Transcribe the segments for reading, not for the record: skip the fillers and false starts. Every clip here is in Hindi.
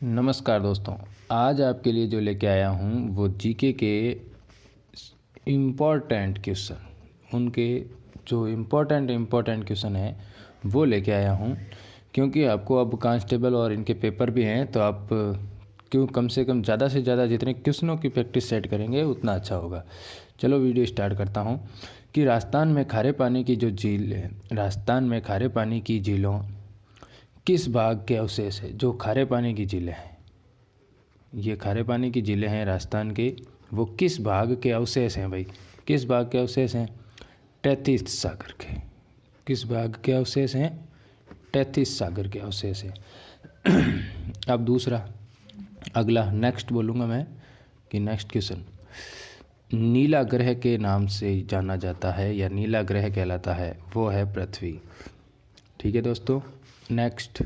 नमस्कार दोस्तों। आज आपके लिए जो लेके आया हूँ वो जीके के इम्पोर्टेंट क्वेश्चन, उनके जो इम्पोर्टेंट क्वेश्चन है वो लेके आया हूँ। क्योंकि आपको अब कांस्टेबल और इनके पेपर भी हैं, तो आप क्यों कम से कम ज़्यादा से ज़्यादा जितने क्वेश्चनों की प्रैक्टिस सेट करेंगे उतना अच्छा होगा। चलो वीडियो स्टार्ट करता हूँ। कि राजस्थान में खारे पानी की जो झील है, राजस्थान में खारे पानी की झीलों किस भाग के अवशेष है? जो खारे पानी की झीलें हैं, ये खारे पानी की झीलें हैं राजस्थान के, वो किस भाग के अवशेष हैं भाई? किस भाग के अवशेष हैं? तैतीस सागर के। किस भाग के अवशेष हैं? तैतीस सागर के अवशेष हैं। अब दूसरा, अगला नेक्स्ट बोलूँगा मैं कि नेक्स्ट क्वेश्चन, नीला ग्रह के नाम से जाना जाता है या नीला ग्रह कहलाता है, वो है पृथ्वी। ठीक है दोस्तों। नेक्स्ट,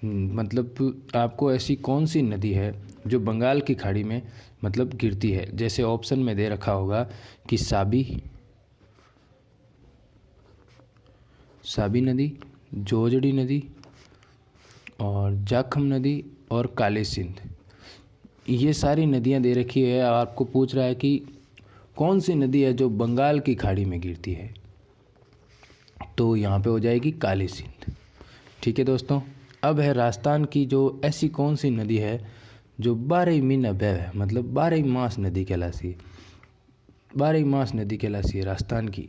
मतलब आपको ऐसी कौन सी नदी है जो बंगाल की खाड़ी में मतलब गिरती है? जैसे ऑप्शन में दे रखा होगा कि साबी नदी, जोजड़ी नदी और जाखम नदी और काली सिंध। ये सारी नदियां दे रखी है। आपको पूछ रहा है कि कौन सी नदी है जो बंगाल की खाड़ी में गिरती है, तो यहाँ पे हो जाएगी काली सिंध। ठीक है दोस्तों। अब है राजस्थान की जो ऐसी कौन सी नदी है जो 12 महीना बह है, मतलब 12 मास नदी कहलाती है। 12 मास नदी कहलाती है राजस्थान की।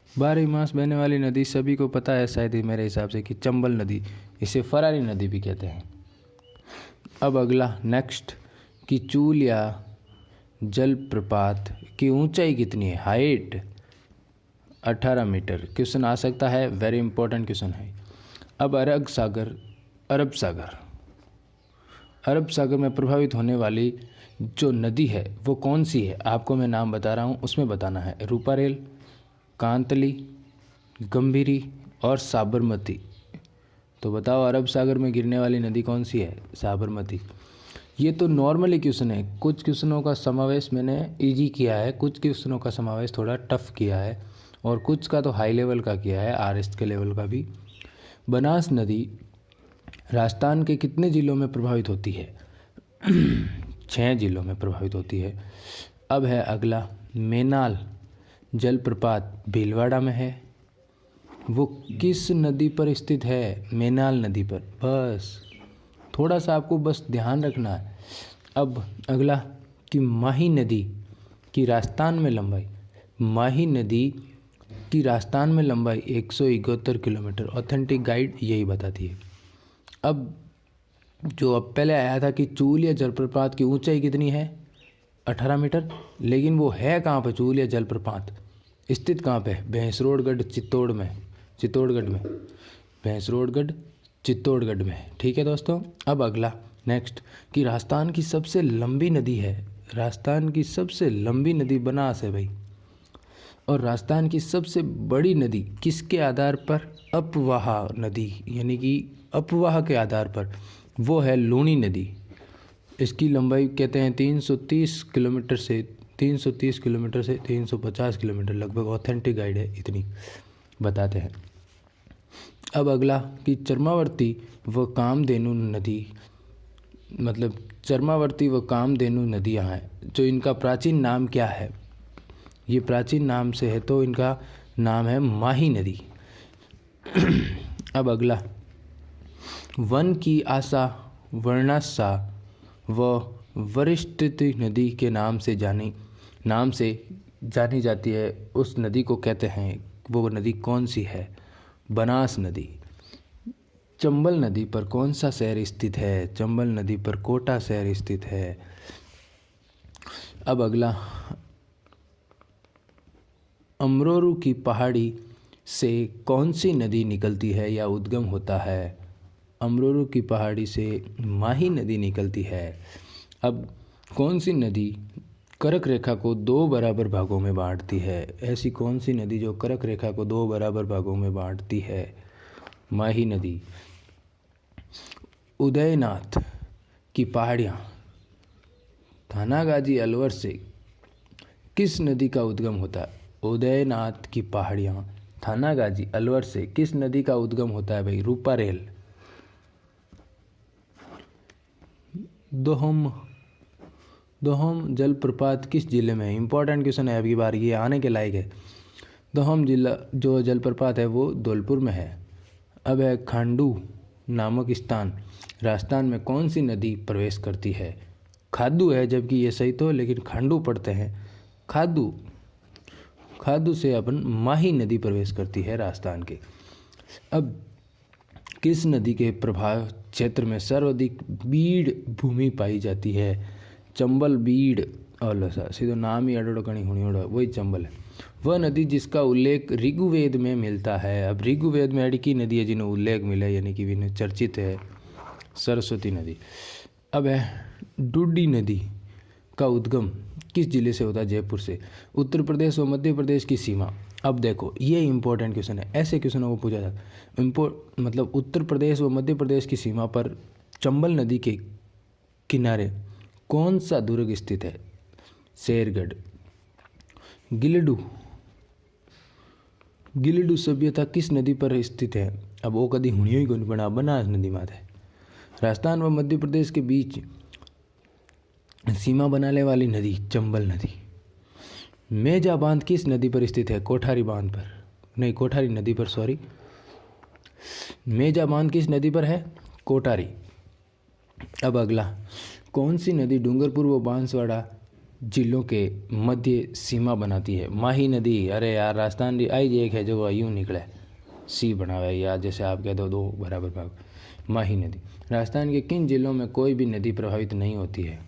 12 मास बहने वाली नदी सभी को पता है शायद ही मेरे हिसाब से, कि चंबल नदी, इसे फरारी नदी भी कहते हैं। अब अगला नेक्स्ट, कि चूल या जलप्रपात की ऊंचाई कितनी है? Height 18 metre. क्वेश्चन आ सकता है, वेरी इंपॉर्टेंट क्वेश्चन है। अब अरब सागर में प्रभावित होने वाली जो नदी है वो कौन सी है? आपको मैं नाम बता रहा हूँ, उसमें बताना है। रूपारेल, कांतली, गंभीरी और साबरमती। तो बताओ, अरब सागर में गिरने वाली नदी कौन सी है? साबरमती। ये तो नॉर्मली क्वेश्चन है। कुछ क्वेश्चनों का समावेश मैंने इजी किया है, कुछ क्वेश्चनों का समावेश थोड़ा टफ किया है, और कुछ का तो हाई लेवल का किया है, आरएस के लेवल का भी। बनास नदी राजस्थान के कितने ज़िलों में प्रभावित होती है? 6 ज़िलों में प्रभावित होती है। अब है अगला, मेनाल जलप्रपात भीलवाड़ा में है, वो किस नदी पर स्थित है? मेनाल नदी पर। बस थोड़ा सा आपको बस ध्यान रखना है। अब अगला, कि माही नदी की राजस्थान में लंबाई, माही नदी की राजस्थान में लंबाई 171 किलोमीटर। ऑथेंटिक गाइड यही बताती है। अब जो अब पहले आया था कि चूल या जलप्रपात की ऊंचाई कितनी है? 18 मीटर। लेकिन वो है कहाँ पे? चूल या जलप्रपात स्थित कहाँ पे? भैंसरोडगढ़ चित्तौड़गढ़ में। भैंसरोडगढ़ चित्तौड़गढ़ में। ठीक है दोस्तों। अब अगला नेक्स्ट, कि राजस्थान की सबसे लंबी नदी है, राजस्थान की सबसे लंबी नदी बनास है भाई। और राजस्थान की सबसे बड़ी नदी किसके आधार पर? अपवाह नदी, यानी कि अपवाह के आधार पर, वो है लूनी नदी। इसकी लंबाई कहते हैं 330 किलोमीटर से 350 किलोमीटर लगभग। ऑथेंटिक गाइड है, इतनी बताते हैं। अब अगला, कि चर्मावर्ती व कामधेनु नदी, मतलब चर्मावर्ती व कामधेनु नदियाँ हैं, जो इनका प्राचीन नाम क्या है? ये प्राचीन नाम से है तो इनका नाम है माही नदी। अब अगला, वन की आशा, वर्णासा व वरिष्ठति नदी के नाम से जानी जाती है, उस नदी को कहते हैं, वो नदी कौन सी है? बनास नदी। चंबल नदी पर कौन सा शहर स्थित है? चंबल नदी पर कोटा शहर स्थित है। अब अगला, अमरोरू की पहाड़ी से कौन सी नदी निकलती है या उद्गम होता है? अमरोरू की पहाड़ी से माही नदी निकलती है। अब कौन सी नदी कर्क रेखा को 2 बराबर भागों में बांटती है? ऐसी कौन सी नदी जो कर्क रेखा को 2 बराबर भागों में बांटती है? माही नदी। उदयनाथ की पहाड़ियाँ थानागाजी अलवर से किस नदी का उद्गम होता है? उदयनाथ की पहाड़ियाँ थानागाजी अलवर से किस नदी का उद्गम होता है भाई? रूपारेल। दोहम दोहम जलप्रपात किस जिले में है? इंपॉर्टेंट क्वेश्चन है, अबकी बार ये आने के लायक है। दोहम जिला जो जलप्रपात है वो धौलपुर में है। अब है खांडू नामक स्थान राजस्थान में कौन सी नदी प्रवेश करती है? खादू है, जबकि ये सही तो, लेकिन खांडू पढ़ते हैं। खादू खादू से अपन माही नदी प्रवेश करती है राजस्थान के। अब किस नदी के प्रभाव क्षेत्र में सर्वाधिक बीड़ भूमि पाई जाती है? चंबल बीड़ और सीधो नाम ही अड़ोड़ो कणी हुणी उड़ो वही चंबल है। वह नदी जिसका उल्लेख ऋग्वेद में मिलता है। अब ऋग्वेद में अड़की नदी है जिन्हें उल्लेख मिला, यानी कि इन्हें चर्चित है, सरस्वती नदी। अब है डुड्डी नदी का उद्गम किस जिले से होता है? जयपुर से। उत्तर प्रदेश व मध्य प्रदेश की सीमा। अब देखो ये इंपॉर्टेंट क्वेश्चन है, ऐसे क्वेश्चनों को पूछा जाता है। मतलब उत्तर प्रदेश व मध्य प्रदेश की सीमा पर चंबल नदी के किनारे कौन सा दुर्ग स्थित है? शेरगढ़। गिलिडू सभ्यता किस नदी पर स्थित है? अब वो कभी हुई ही कौन बना, बनास नदी मात है। राजस्थान व मध्य प्रदेश के बीच सीमा बनाने वाली नदी चंबल नदी। मेजा बांध किस नदी पर स्थित है? कोठारी बांध पर, नहीं कोठारी नदी पर, सॉरी। मेजा बांध किस नदी पर है? कोठारी। अब अगला, कौन सी नदी डूंगरपुर व बांसवाड़ा जिलों के मध्य सीमा बनाती है? माही नदी। अरे यार राजस्थान की आई एक है जो यूँ निकले सी बना हुआ है, या जैसे आप कह दो दो बराबर भाग। माही नदी। राजस्थान के किन जिलों में कोई भी नदी प्रभावित नहीं होती है?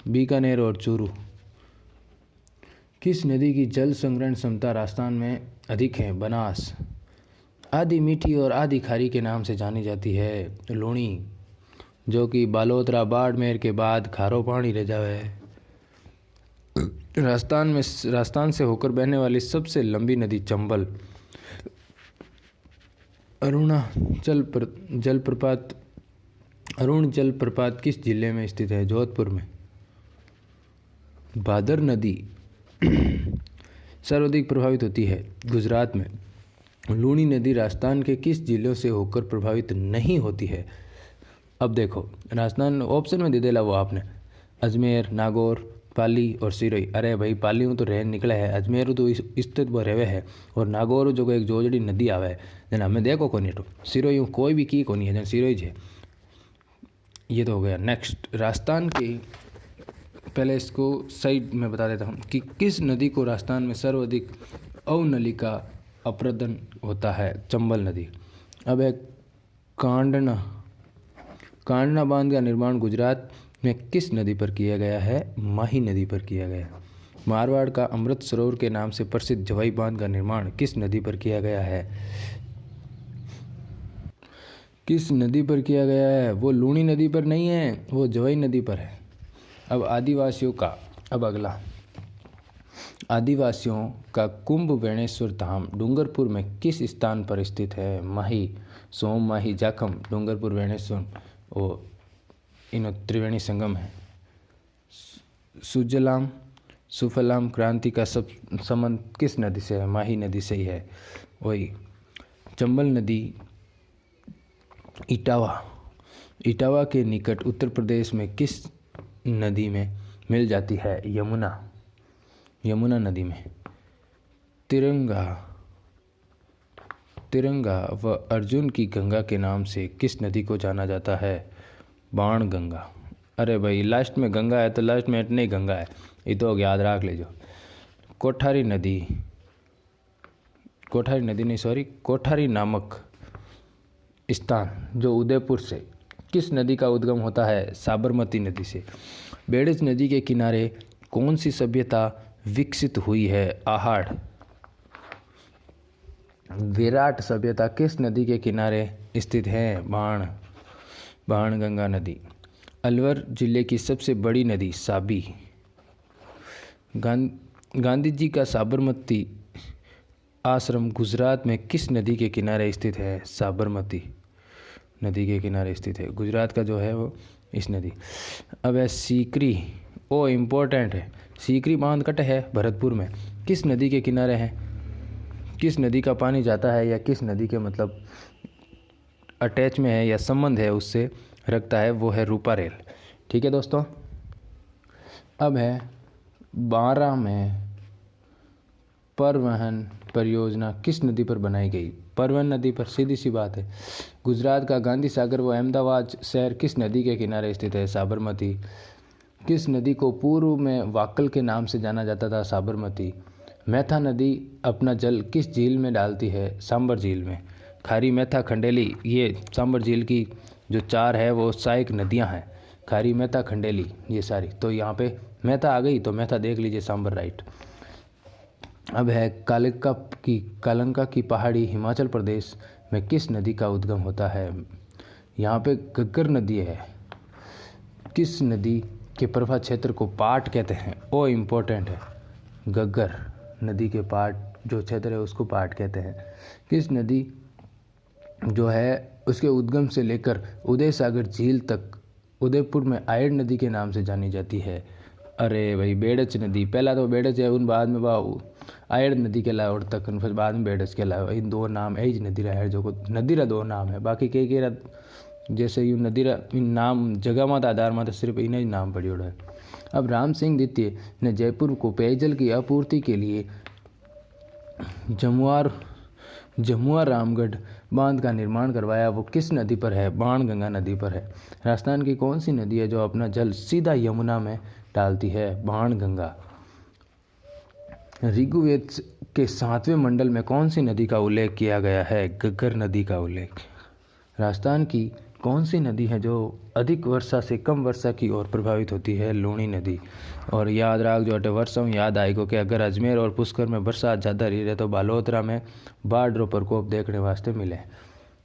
बीकानेर और चूरू। किस नदी की जल संग्रहण क्षमता राजस्थान में अधिक है? बनास। आधी मीठी और आधी खारी के नाम से जानी जाती है लूणी, जो कि बालोतरा बाड़मेर के बाद खारो पानी रह जावे। राजस्थान से होकर बहने वाली सबसे लंबी नदी चंबल। अरुण जलप्रपात किस जिले में स्थित है? जोधपुर में। भादर नदी सर्वाधिक प्रभावित होती है गुजरात में। लूणी नदी राजस्थान के किस जिलों से होकर प्रभावित नहीं होती है? अब देखो राजस्थान ऑप्शन में दे देला वो आपने, अजमेर, नागौर, पाली और सिरोही। अरे भाई पाली में तो रह निकला है, अजमेर तो स्थित वो रहे है, और नागौर जो एक जोजड़ी नदी आवे है जन हमें देखो को नहीं, तो सिरोही कोई भी की को नहीं है जन सिरोही है। ये तो हो गया। नेक्स्ट, राजस्थान के, पहले इसको सही मैं बता देता हूँ कि किस नदी को राजस्थान में सर्वाधिक अवनलिका अप्रदन होता है? चंबल नदी। अब है कांडना बांध का निर्माण गुजरात में किस नदी पर किया गया है? माही नदी पर किया गया। मारवाड़ का अमृत सरोवर के नाम से प्रसिद्ध जवाई बांध का निर्माण किस नदी पर किया गया है? किस नदी पर किया गया है? वो लूणी नदी पर नहीं है, वो जवाई नदी पर है। अब आदिवासियों का, अब अगला, आदिवासियों का कुंभ वेणेश्वर धाम डूंगरपुर में किस स्थान पर स्थित है? माही, सोम माही जाखम, डूंगरपुर वेणेश्वर और इन त्रिवेणी संगम है। सुजलाम सुफलाम क्रांति का सब संबंध किस नदी से है? माही नदी से ही है। वही चंबल नदी इटावा के निकट उत्तर प्रदेश में किस नदी में मिल जाती है? यमुना नदी में। तिरंगा व अर्जुन की गंगा के नाम से किस नदी को जाना जाता है? बाण गंगा। अरे भाई लास्ट में गंगा है तो लास्ट में नहीं गंगा है, ये तो याद रख लीजिए। कोठारी नामक स्थान जो उदयपुर से किस नदी का उद्गम होता है? साबरमती नदी से। बेड़ज नदी के किनारे कौन सी सभ्यता विकसित हुई है? आहाड़। विराट सभ्यता किस नदी के किनारे स्थित है? बाणगंगा नदी। अलवर जिले की सबसे बड़ी नदी साबी। गांधी जी का साबरमती आश्रम गुजरात में किस नदी के किनारे स्थित है? साबरमती नदी के किनारे स्थित है। गुजरात का जो है वो इस नदी। अब है सीकरी, ओ इम्पोर्टेंट है, सीकरी बांध कट है भरतपुर में, किस नदी के किनारे है? किस नदी का पानी जाता है या किस नदी के मतलब अटैच में है या संबंध है उससे रखता है? वो है रूपारेल। ठीक है दोस्तों। अब है 12 में परिवहन परियोजना किस नदी पर बनाई गई? परिवहन नदी पर, सीधी सी बात है। गुजरात का गांधी सागर व अहमदाबाद शहर किस नदी के किनारे स्थित है? साबरमती। किस नदी को पूर्व में वाकल के नाम से जाना जाता था? साबरमती। मैथा नदी अपना जल किस झील में डालती है? सांबर झील में। खारी, मैथा, खंडेली, ये सांबर झील की जो 4 है वो सहायक नदियां हैं। खारी, मैथा, खंडेली, ये सारी। तो यहाँ पे मैथा आ गई तो मैथा देख लीजिए, सांबर राइट। अब है कालंका की पहाड़ी हिमाचल प्रदेश में किस नदी का उद्गम होता है? यहाँ पे गग्गर नदी है। किस नदी के प्रभा क्षेत्र को पाट कहते हैं? ओ इम्पोर्टेंट है, गग्गर नदी के पाट जो क्षेत्र है उसको पाट कहते हैं। किस नदी जो है उसके उद्गम से लेकर उदय सागर झील तक उदयपुर में आयड़ नदी के नाम से जानी जाती है? अरे भाई, बेड़च नदी। पहला तो बेड़च है, उन बाद में आयड़ नदी के लाए और तक, फिर बाद में बेड़च के लाए। इन 2 नाम है नदी रहा जो को नदी रा 2 नाम है। बाकी कई जैसे यूँ नदी रा इन नाम जगह मत आधार मत सिर्फ इन्हें ही नाम पड़ी है। अब राम सिंह द्वितीय ने जयपुर को पेयजल की आपूर्ति के लिए जमुआ रामगढ़ बांध का निर्माण करवाया, वो किस नदी पर है? बाणगंगा नदी पर है। राजस्थान की कौन सी नदी है जो अपना जल सीधा यमुना में डालती है? बाणगंगा। ऋग्वेद के 7वें मंडल में कौन सी नदी का उल्लेख किया गया है? गग्गर नदी का उल्लेख। राजस्थान की कौन सी नदी है जो अधिक वर्षा से कम वर्षा की ओर प्रभावित होती है? लूणी नदी। और याद रख जो अटे वर्षा याद आएगा कि अगर अजमेर और पुष्कर में बरसात ज़्यादा रही है तो बालोतरा में बाढ़ रो प्रकोप देखने वास्ते मिले।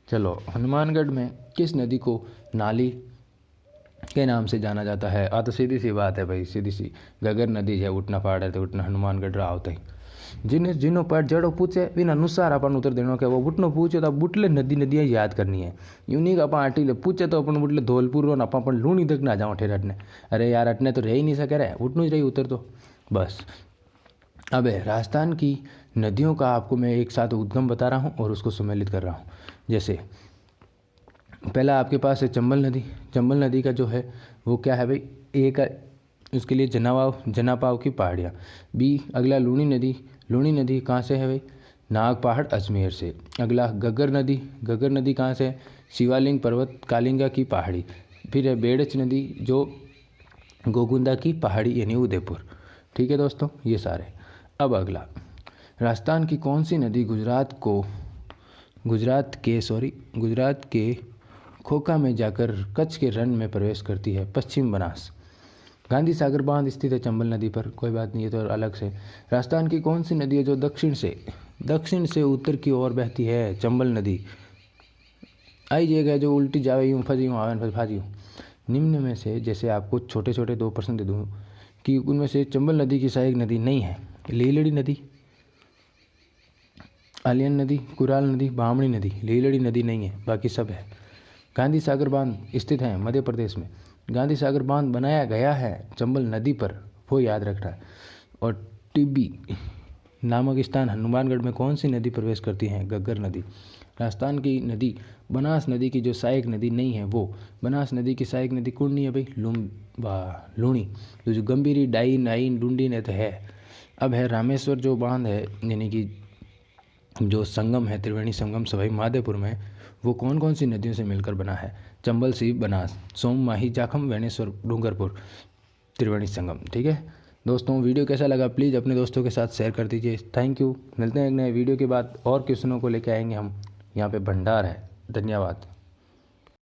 चलो, हनुमानगढ़ में किस नदी को नाली के नाम से जाना जाता है? तो सीधी सी बात है भाई, सीधी सी गगर नदी है। उठना पहाड़ है तो उठना हनुमानगढ़ रहा होता ही। जिन्हों पर जड़ो पूछे बिना अनुसार अपन उत्तर देना के वो बुटनो पूछे तो बुटले नदियाँ याद करनी है। यूनिक अपन आटी पूछे तो अपन बुटले धौलपुर रो अपन लूणी तक ना जाओ ठेर अटने। अरे यार, अटने तो रह ही नहीं सके रहे, उठनो ही रही उत्तर तो बस। अब है राजस्थान की नदियों का आपको मैं एक साथ उद्गम बता रहा हूँ और उसको सम्मिलित कर रहा हूँ। जैसे पहला आपके पास है चंबल नदी। चंबल नदी का जो है वो क्या है भाई? एक उसके लिए जनापाव की पहाड़ियाँ। बी अगला लूणी नदी। लूणी नदी कहाँ से है भाई? नाग पहाड़ अजमेर से। अगला गग्गर नदी। गग्गर नदी कहाँ से है? शिवालिंग पर्वत कालिंगा की पहाड़ी। फिर है बेड़च नदी जो गोगुंदा की पहाड़ी यानी उदयपुर। ठीक है दोस्तों, ये सारे। अब अगला, राजस्थान की कौन सी नदी गुजरात के खोखा में जाकर कच्छ के रण में प्रवेश करती है? पश्चिम बनास। गांधी सागर बांध स्थित है चंबल नदी पर, कोई बात नहीं, ये तो अलग से। राजस्थान की कौन सी नदी है जो दक्षिण से उत्तर की ओर बहती है? चंबल नदी। आई जगह जो उल्टी जावे यूँ फंसी यूँ आवे फिर फाजी यूँ। निम्न में से, जैसे आपको छोटे छोटे 2% दे दूँ कि उनमें से चंबल नदी की सहायक नदी नहीं है। लीलड़ी नदी, आलियन नदी, कुराल नदी, बामणी नदी। लीलड़ी नदी नहीं है, बाकी सब है। गांधी सागर बांध स्थित है मध्य प्रदेश में। गांधी सागर बांध बनाया गया है चंबल नदी पर, वो याद रखना है। और टिब्बी नामक स्थान हनुमानगढ़ में कौन सी नदी प्रवेश करती है? गग्गर नदी। राजस्थान की नदी बनास नदी की जो सहायक नदी नहीं है वो बनास नदी की सहायक नदी कौन नहीं है भाई? लूणी। तो जो गंभीरी, डाइन, आइन, डूंडी ने तो है। अब है रामेश्वर जो बांध है यानी कि जो संगम है, त्रिवेणी संगम सवाई माधोपुर में, वो कौन सी नदियों से मिलकर बना है? चंबल, सीप, बनास, सोम, माही, जाखम, वेणेश्वर, डूंगरपुर, त्रिवेणी संगम। ठीक है दोस्तों, वीडियो कैसा लगा प्लीज़ अपने दोस्तों के साथ शेयर कर दीजिए। Thank you. मिलते हैं एक नए वीडियो के बाद और क्वेश्चनों को लेकर आएंगे हम। यहाँ पे भंडार है। धन्यवाद।